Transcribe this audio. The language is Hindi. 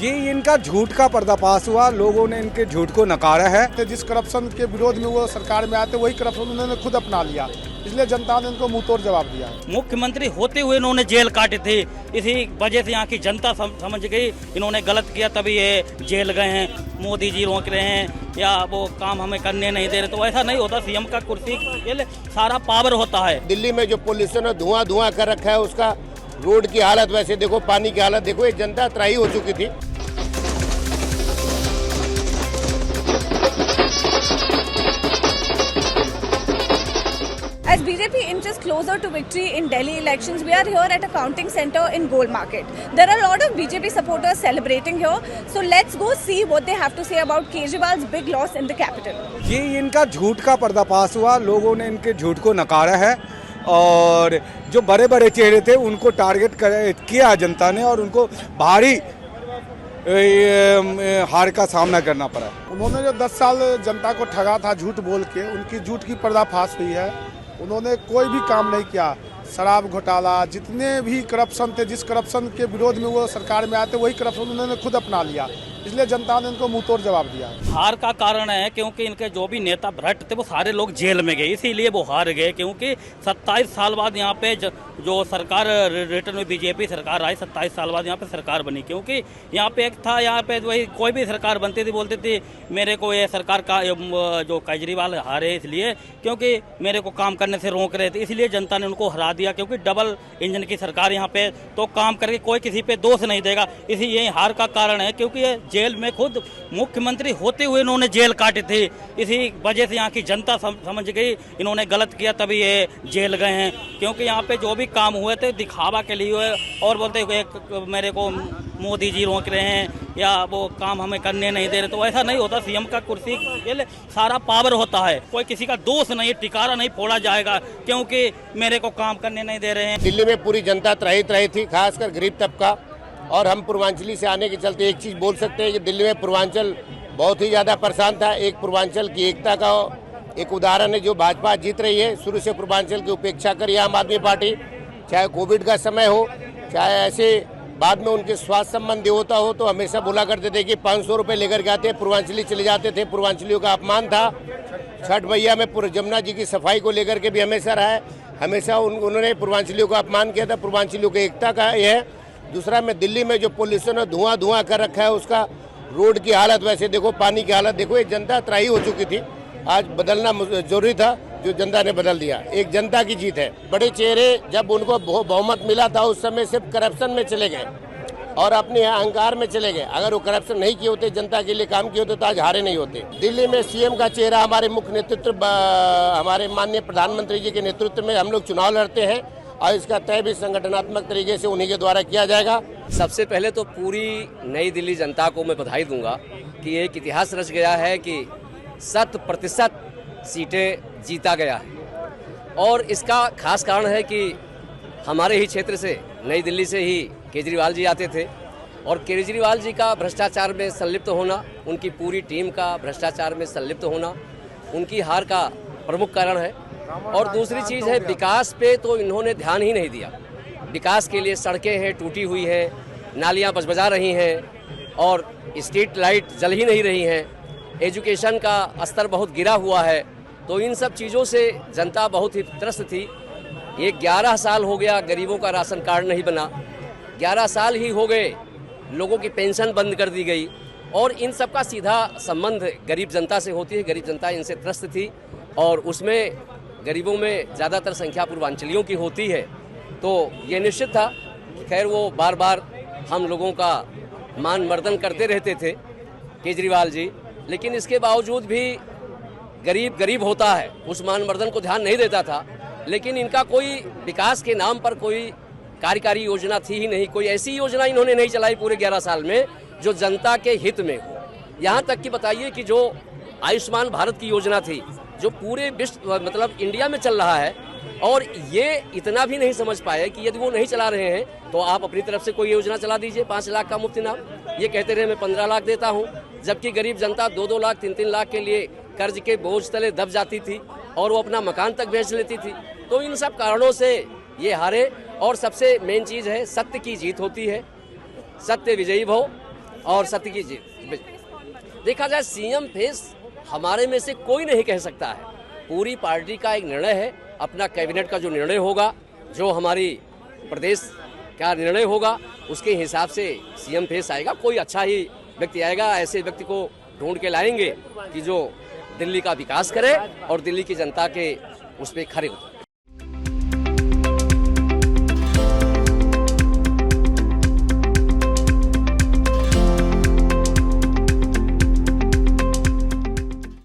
ये इनका झूठ का पर्दाफाश हुआ, लोगों ने इनके झूठ को नकारा है। जिस करप्शन के विरोध में वो सरकार में आते वही करप्शन उन्होंने खुद अपना लिया, इसलिए जनता ने इनको मुंह तोड़ जवाब दिया। मुख्यमंत्री होते हुए इन्होंने जेल काटे थे, इसी वजह से यहाँ की जनता समझ गई इन्होंने गलत किया, तभी ये जेल गए हैं। मोदी जी रोक रहे हैं या वो काम हमें करने नहीं दे रहे, तो ऐसा नहीं होता। सीएम का कुर्सी के लिए सारा पावर होता है। दिल्ली में जो पोल्यूशन है, धुआं कर रखा है, उसका रोड की हालत वैसे देखो, पानी की हालत देखो, ये जनता त्राही हो चुकी थी। As BJP inches closer to victory in Delhi elections, we are here at a counting center in Gold Market. There are a lot of BJP supporters celebrating here. So let's go see what they have to say about Kejriwal's big loss in the capital. ये इनका झूठ का पर्दाफाश हुआ, लोगों ने इनके झूठ को नकारा है और जो बड़े बड़े चेहरे थे उनको टारगेट किया जनता ने और उनको भारी हार का सामना करना पड़ा। उन्होंने जो 10 साल जनता को ठगा था झूठ बोल के, उनकी झूठ की पर्दाफाश हुई है। उन्होंने कोई भी काम नहीं किया। शराब घोटाला, जितने भी करप्शन थे, जिस करप्शन के विरोध में वो सरकार में आते वही करप्शन उन्होंने खुद अपना लिया, इसलिए जनता ने इनको मुंह तोड़ जवाब दिया। हार का कारण है क्योंकि इनके जो भी नेता भ्रष्ट थे वो सारे लोग जेल में गए, इसीलिए वो हार गए। क्योंकि 27 साल बाद यहाँ पे जो सरकार रिटर्न में बीजेपी सरकार आई, 27 साल बाद यहाँ पे सरकार बनी। क्योंकि यहाँ पे एक था, यहाँ पे वही कोई भी सरकार बनती थी बोलती थी मेरे को ये सरकार का जो केजरीवाल हारे इसलिए क्योंकि मेरे को काम करने से रोक रहे थे, इसलिए जनता ने उनको हरा दिया। क्योंकि डबल इंजन की सरकार यहाँ पे, तो काम करके कोई किसी पे दोष नहीं देगा, इसी यही हार का कारण है। क्योंकि ये जेल में खुद मुख्यमंत्री होते हुए इन्होंने जेल काटे थे, इसी वजह से यहाँ की जनता समझ गई इन्होंने गलत किया, तभी ये जेल गए हैं। क्योंकि यहाँ पे जो भी काम हुए थे दिखावा के लिए हुए और बोलते हुए मेरे को मोदी जी रोक रहे हैं या वो काम हमें करने नहीं दे रहे, तो ऐसा नहीं होता। सीएम का कुर्सी के लिए सारा पावर होता है, कोई किसी का दोष नहीं, टिकारा नहीं फोड़ा जाएगा क्योंकि मेरे को काम करने नहीं दे रहे हैं। दिल्ली में पूरी जनता त्राही थी, खासकर गरीब तबका। और हम पूर्वांचली से आने के चलते एक चीज बोल सकते हैं कि दिल्ली में पूर्वांचल बहुत ही ज्यादा परेशान था। एक पूर्वांचल की एकता का एक उदाहरण है जो भाजपा जीत रही है। शुरू से पूर्वांचल की उपेक्षा करी आम आदमी पार्टी, चाहे कोविड का समय हो, चाहे ऐसे बाद में उनके स्वास्थ्य संबंधी होता हो, तो हमेशा बोला करते थे कि 500 रुपये लेकर के आते, पूर्वांचली चले जाते थे। पूर्वांचलियों का अपमान था। छठ मैया में जमुना जी की सफाई को लेकर के भी हमेशा रहा है, हमेशा उन्होंने पूर्वांचलियों का अपमान किया था। पूर्वांचलियों की एकता का यह है। दूसरा में दिल्ली में जो पोल्यूशन है, धुआं कर रखा है, उसका रोड की हालत वैसे देखो, पानी की हालत देखो, ये जनता त्राही हो चुकी थी। आज बदलना जरूरी था, जो जनता ने बदल दिया। एक जनता की जीत है। बड़े चेहरे जब उनको बहुमत मिला था उस समय सिर्फ करप्शन में चले गए और अपने अहंकार में चले गए। अगर वो करप्शन नहीं किए होते, जनता के लिए काम किए होते, तो आज हारे नहीं होते। दिल्ली में सीएम का चेहरा हमारे मुख्य नेतृत्व, हमारे माननीय प्रधानमंत्री जी के नेतृत्व में हम लोग चुनाव लड़ते हैं और इसका तय भी संगठनात्मक तरीके से उन्हीं के द्वारा किया जाएगा। सबसे पहले तो पूरी नई दिल्ली जनता को मैं बधाई दूंगा कि एक इतिहास रच गया है कि 100% सीटें जीता गया है। और इसका खास कारण है कि हमारे ही क्षेत्र से, नई दिल्ली से ही केजरीवाल जी आते थे और केजरीवाल जी का भ्रष्टाचार में संलिप्त होना, उनकी पूरी टीम का भ्रष्टाचार में संलिप्त होना उनकी हार का प्रमुख कारण है। और दूसरी चीज़ है, विकास पे तो इन्होंने ध्यान ही नहीं दिया। विकास के लिए सड़कें हैं टूटी हुई हैं, नालियाँ बजबजा रही हैं और स्ट्रीट लाइट जल ही नहीं रही हैं, एजुकेशन का स्तर बहुत गिरा हुआ है। तो इन सब चीज़ों से जनता बहुत ही त्रस्त थी। ये 11 साल हो गया गरीबों का राशन कार्ड नहीं बना, 11 साल ही हो गए लोगों की पेंशन बंद कर दी गई और इन सब का सीधा संबंध गरीब जनता से होती है। गरीब जनता इनसे त्रस्त थी और उसमें गरीबों में ज़्यादातर संख्या पूर्वांचलियों की होती है। तो ये निश्चित था। खैर वो बार बार हम लोगों का मान मर्दन करते रहते थे केजरीवाल जी, लेकिन इसके बावजूद भी गरीब होता है, उस मान मर्दन को ध्यान नहीं देता था। लेकिन इनका कोई विकास के नाम पर कोई कार्यकारी योजना थी ही नहीं, कोई ऐसी योजना इन्होंने नहीं चलाई पूरे 11 साल में जो जनता के हित में हो। यहाँ तक कि बताइए कि जो आयुष्मान भारत की योजना थी जो पूरे विश्व मतलब इंडिया में चल रहा है, और ये इतना भी नहीं समझ पाए कि यदि वो नहीं चला रहे हैं तो आप अपनी तरफ से कोई योजना चला दीजिए। 5 लाख का मुफ्त इनाम, ये कहते रहे मैं 15 लाख देता हूँ, जबकि गरीब जनता 2-2 लाख 3-3 लाख के लिए कर्ज के बोझ तले दब जाती थी और वो अपना मकान तक बेच लेती थी। तो इन सब कारणों से ये हारे। और सबसे मेन चीज़ है, सत्य की जीत होती है, सत्य विजयी भव। और सत्य की जीत। देखा जाए सीएम फेस हमारे में से कोई नहीं कह सकता है, पूरी पार्टी का एक निर्णय है, अपना कैबिनेट का जो निर्णय होगा, जो हमारी प्रदेश का निर्णय होगा, उसके हिसाब से सीएम फेस आएगा। कोई अच्छा ही व्यक्ति आएगा, ऐसे व्यक्ति को ढूंढ के लाएंगे कि जो दिल्ली का विकास करे और दिल्ली की जनता के उस पर खरे उतरे।